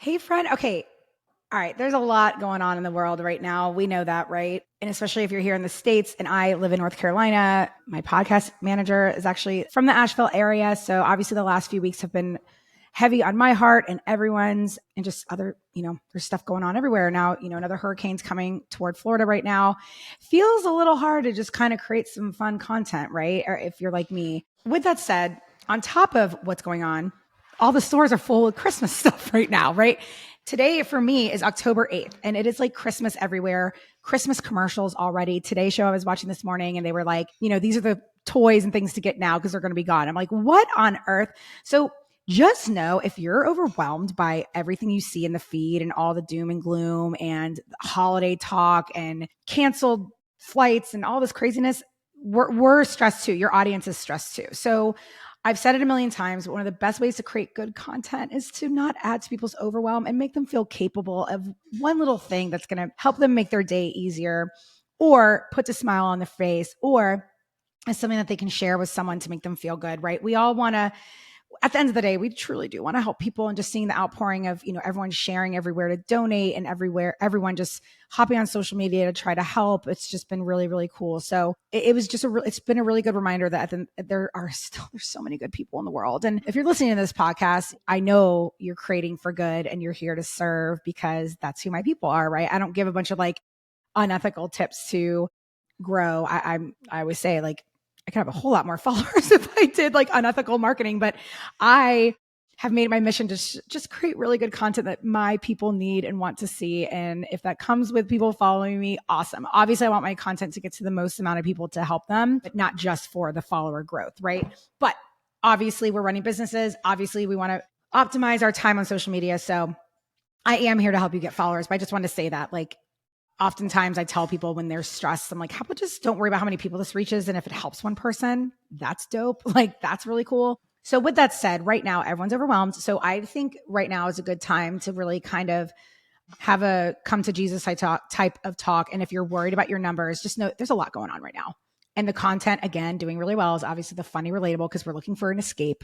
Hey, friend. Okay. All right. There's a lot going on in the world right now. We know that, right? And especially if you're here in the States and I live in North Carolina, my podcast manager is actually from the Asheville area. So obviously the last few weeks have been heavy on my heart and everyone's, and just other, there's stuff going on everywhere now. Another hurricane's coming toward Florida right now. Feels a little hard to just kind of create some fun content, right? Or if you're like me. With that said, on top of what's going on, all the stores are full of Christmas stuff right now, right? Today for me is October 8th, and it is like Christmas everywhere. Christmas commercials already. Today's show I was watching this morning, and they were like, these are the toys and things to get now because they're going to be gone. I'm like, what on earth? So just know if you're overwhelmed by everything you see in the feed and all the doom and gloom and holiday talk and canceled flights and all this craziness, we're stressed too. Your audience is stressed too. So I've said it a million times, but one of the best ways to create good content is to not add to people's overwhelm and make them feel capable of one little thing that's going to help them make their day easier or put a smile on their face or as something that they can share with someone to make them feel good, right? We all want to, at the end of the day, we truly do want to help people, and just seeing the outpouring of, everyone sharing everywhere to donate and everyone just hopping on social media to try to help. It's just been really, really cool. So it was just it's been a really good reminder that there's so many good people in the world. And if you're listening to this podcast, I know you're creating for good and you're here to serve because that's who my people are, right? I don't give a bunch of like unethical tips to grow. I always say like, I could have a whole lot more followers if I did like unethical marketing, but I have made my mission to just create really good content that my people need and want to see. And if that comes with people following me, awesome. Obviously, I want my content to get to the most amount of people to help them, but not just for the follower growth, right? But obviously, we're running businesses. Obviously, we want to optimize our time on social media. So I am here to help you get followers, but I just want to say that like, oftentimes I tell people when they're stressed, I'm like, how about just don't worry about how many people this reaches. And if it helps one person, that's dope. Like that's really cool. So with that said, right now, everyone's overwhelmed. So I think right now is a good time to really kind of have a come to Jesus type of talk. And if you're worried about your numbers, just know there's a lot going on right now. And the content, again, doing really well is obviously the funny, relatable, because we're looking for an escape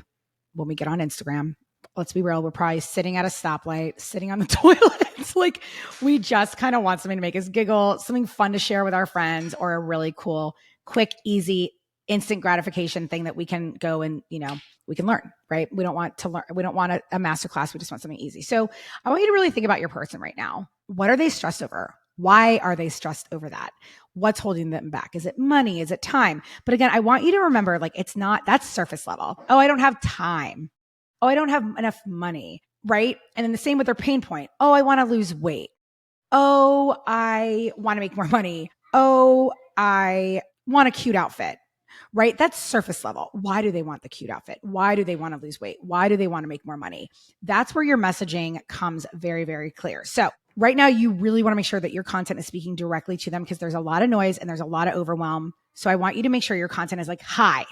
when we get on Instagram. Let's be real, we're probably sitting at a stoplight, sitting on the toilet. It's like we just kind of want something to make us giggle, something fun to share with our friends, or a really cool, quick, easy, instant gratification thing that we can go and, we can learn, right? We don't want to learn. We don't want a masterclass. We just want something easy. So I want you to really think about your person right now. What are they stressed over? Why are they stressed over that? What's holding them back? Is it money? Is it time? But again, I want you to remember, like, that's surface level. Oh, I don't have time. Oh, I don't have enough money, right? And then the same with their pain point. Oh, I want to lose weight. Oh, I want to make more money. Oh, I want a cute outfit, right? That's surface level. Why do they want the cute outfit? Why do they want to lose weight? Why do they want to make more money? That's where your messaging comes very, very clear. So right now, you really want to make sure that your content is speaking directly to them because there's a lot of noise and there's a lot of overwhelm. So I want you to make sure your content is like, hi.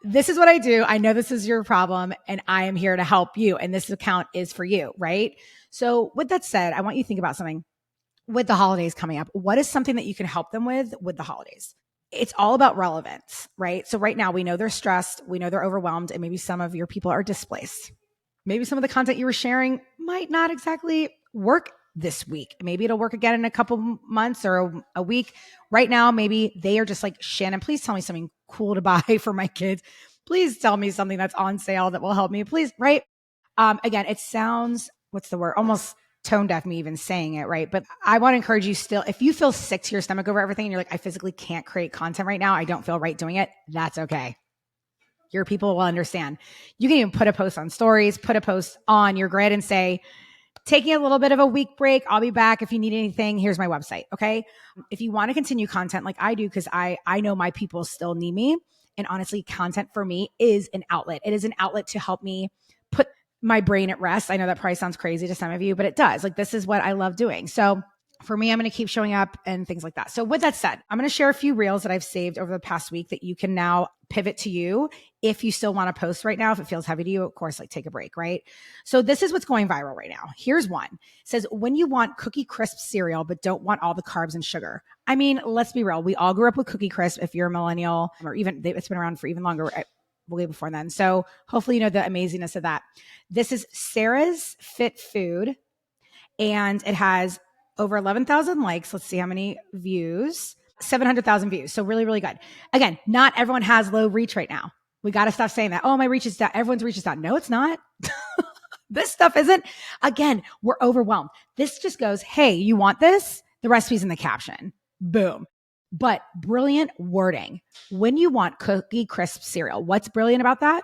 This is what I do. I know this is your problem and I am here to help you. And this account is for you, right? So with that said, I want you to think about something with the holidays coming up. What is something that you can help them with the holidays? It's all about relevance, right? So right now we know they're stressed. We know they're overwhelmed and maybe some of your people are displaced. Maybe some of the content you were sharing might not exactly work this week. Maybe it'll work again in a couple months or a week. Right now, maybe they are just like, Shannon, please tell me something cool to buy for my kids. Please tell me something that's on sale that will help me. Please, right? Again, it sounds, what's the word? Almost tone deaf me even saying it, right? But I want to encourage you still, if you feel sick to your stomach over everything and you're like, I physically can't create content right now, I don't feel right doing it, that's okay. Your people will understand. You can even put a post on stories, put a post on your grid and say, taking a little bit of a week break. I'll be back. If you need anything, here's my website. Okay. If you want to continue content like I do, because I know my people still need me. And honestly, content for me is an outlet. It is an outlet to help me put my brain at rest. I know that probably sounds crazy to some of you, but it does. Like this is what I love doing. So for me, I'm going to keep showing up and things like that. So with that said, I'm going to share a few reels that I've saved over the past week that you can now pivot to you if you still want to post right now. If it feels heavy to you, of course, like take a break, right? So this is what's going viral right now. Here's one. It says, when you want Cookie Crisp cereal, but don't want all the carbs and sugar. I mean, let's be real. We all grew up with Cookie Crisp. If you're a millennial or even it's been around for even longer, way before then. So hopefully you know the amazingness of that. This is Sarah's Fit Food, and it has over 11,000 likes. Let's see how many views. 700,000 views. So really, really good. Again, not everyone has low reach right now. We got to stop saying that. Oh, my reach is down. Everyone's reach is down. No, it's not. This stuff isn't. Again, we're overwhelmed. This just goes, hey, you want this? The recipe's in the caption. Boom. But brilliant wording. When you want Cookie Crisp cereal, what's brilliant about that?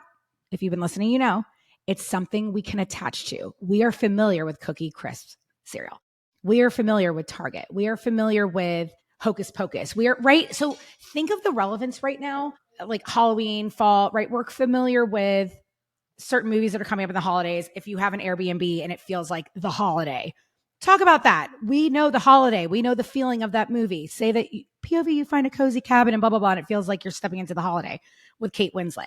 If you've been listening, you know, it's something we can attach to. We are familiar with Cookie Crisp cereal. We are familiar with Target. We are familiar with Hocus Pocus. We are right. So think of the relevance right now, like Halloween, fall, right? We're familiar with certain movies that are coming up in the holidays. If you have an Airbnb and it feels like the holiday, talk about that. We know the holiday. We know the feeling of that movie. Say that POV, you find a cozy cabin and blah, blah, blah. And it feels like you're stepping into the holiday with Kate Winslet,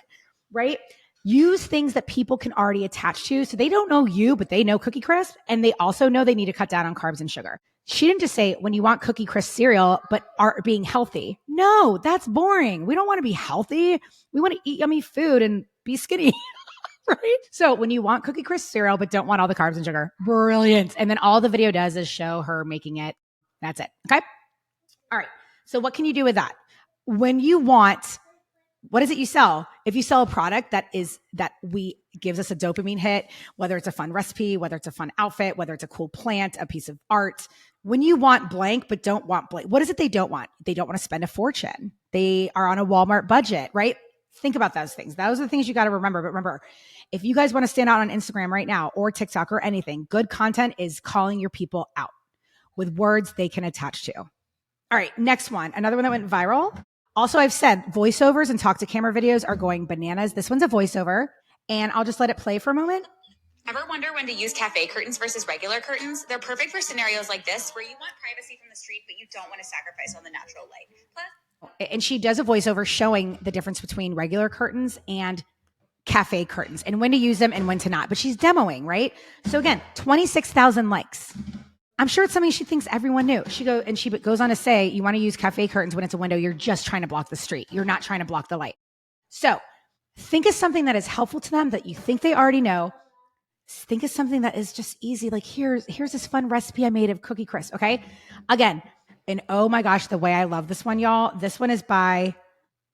right? Use things that people can already attach to. So they don't know you, but they know Cookie Crisp. And they also know they need to cut down on carbs and sugar. She didn't just say when you want Cookie Crisp cereal, but are being healthy. No, that's boring. We don't want to be healthy. We want to eat yummy food and be skinny. Right? So when you want Cookie Crisp cereal, but don't want all the carbs and sugar, brilliant. And then all the video does is show her making it. That's it. Okay. All right. So what can you do with that? When you want, what is it you sell? If you sell a product that gives us a dopamine hit, whether it's a fun recipe, whether it's a fun outfit, whether it's a cool plant, a piece of art, when you want blank, but don't want blank, what is it they don't want? They don't want to spend a fortune. They are on a Walmart budget, right? Think about those things. Those are the things you got to remember. But remember, if you guys want to stand out on Instagram right now or TikTok or anything, good content is calling your people out with words they can attach to. All right, next one. Another one that went viral. Also, I've said voiceovers and talk to camera videos are going bananas. This one's a voiceover, and I'll just let it play for a moment. Ever wonder when to use cafe curtains versus regular curtains? They're perfect for scenarios like this where you want privacy from the street, but you don't want to sacrifice on the natural light. Plus, and she does a voiceover showing the difference between regular curtains and cafe curtains and when to use them and when to not. But she's demoing, right? So again, 26,000 likes. I'm sure it's something she thinks everyone knew. She goes on to say, you want to use cafe curtains when it's a window. You're just trying to block the street. You're not trying to block the light. So think of something that is helpful to them that you think they already know. Think of something that is just easy. Like here's this fun recipe I made of Cookie Crisp. Okay. Again, and oh my gosh, the way I love this one, y'all. This one is by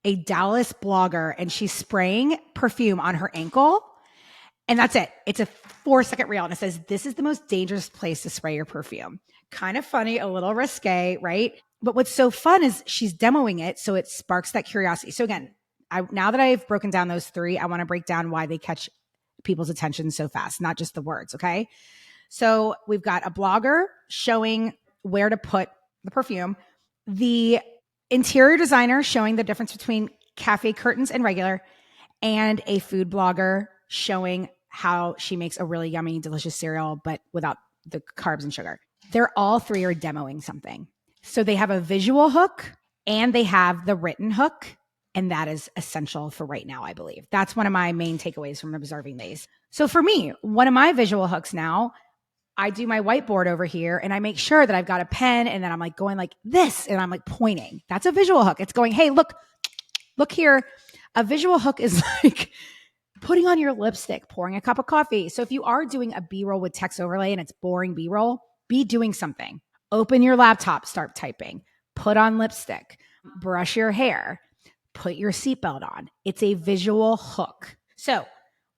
a Dallas blogger, and she's spraying perfume on her ankle. And that's it. It's a 4-second reel. And it says, this is the most dangerous place to spray your perfume. Kind of funny, a little risque, right? But what's so fun is she's demoing it. So it sparks that curiosity. So again, now that I've broken down those three, I want to break down why they catch people's attention so fast, not just the words. Okay. So we've got a blogger showing where to put the perfume, the interior designer showing the difference between cafe curtains and regular, and a food blogger showing how she makes a really yummy, delicious cereal, but without the carbs and sugar. They're all three are demoing something. So they have a visual hook and they have the written hook. And that is essential for right now, I believe. That's one of my main takeaways from observing these. So for me, one of my visual hooks now, I do my whiteboard over here and I make sure that I've got a pen and then I'm like going like this and I'm like pointing. That's a visual hook. It's going, hey, look here. A visual hook is like putting on your lipstick, pouring a cup of coffee. So if you are doing a B-roll with text overlay and it's boring B-roll, be doing something. Open your laptop, start typing, put on lipstick, brush your hair, put your seatbelt on. It's a visual hook. So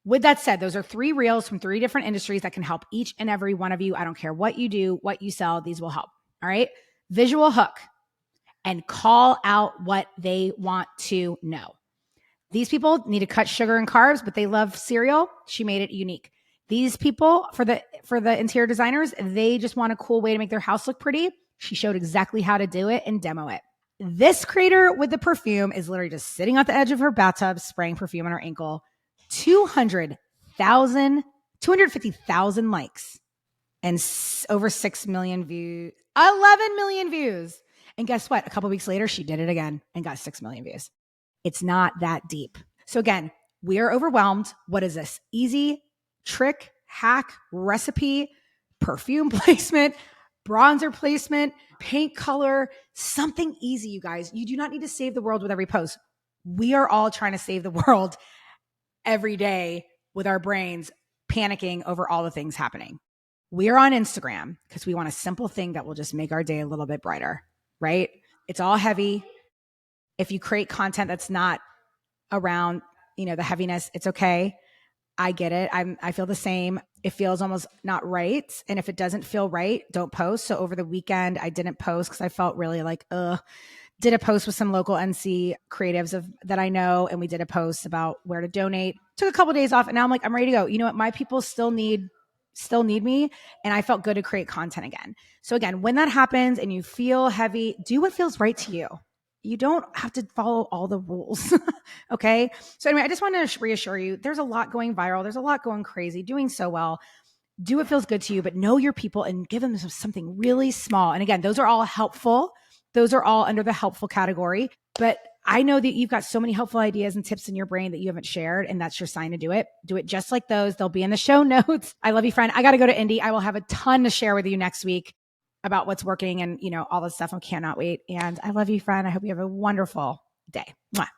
with that said, those are 3 reels from 3 different industries that can help each and every one of you. I don't care what you do, what you sell, these will help. All right. Visual hook and call out what they want to know. These people need to cut sugar and carbs, but they love cereal. She made it unique. These people, for the interior designers, they just want a cool way to make their house look pretty. She showed exactly how to do it and demo it. This creator with the perfume is literally just sitting at the edge of her bathtub, spraying perfume on her ankle. 250,000 likes and over 6 million views, 11 million views. And guess what? A couple weeks later, she did it again and got 6 million views. It's not that deep. So again, we are overwhelmed. What is this? Easy trick, hack, recipe, perfume placement, bronzer placement, paint color, something easy, you guys. You do not need to save the world with every post. We are all trying to save the world every day with our brains panicking over all the things happening. We're on Instagram because we want a simple thing that will just make our day a little bit brighter, right? It's all heavy. If you create content that's not around, the heaviness, it's okay. I get it. I feel the same. It feels almost not right. And if it doesn't feel right, don't post. So over the weekend, I didn't post because I felt really like, did a post with some local NC creatives that I know. And we did a post about where to donate. Took a couple of days off. And now I'm like, I'm ready to go. You know what? My people still need me. And I felt good to create content again. So again, when that happens and you feel heavy, do what feels right to you. You don't have to follow all the rules. Okay. So anyway, I just want to reassure you, there's a lot going viral. There's a lot going crazy, doing so well. Do what feels good to you, but know your people and give them something really small. And again, those are all helpful. Those are all under the helpful category. But I know that you've got so many helpful ideas and tips in your brain that you haven't shared, and that's your sign to do it. Do it just like those. They'll be in the show notes. I love you, friend. I got to go to Indy. I will have a ton to share with you next week about what's working and, all this stuff. I cannot wait. And I love you, friend. I hope you have a wonderful day. Mwah.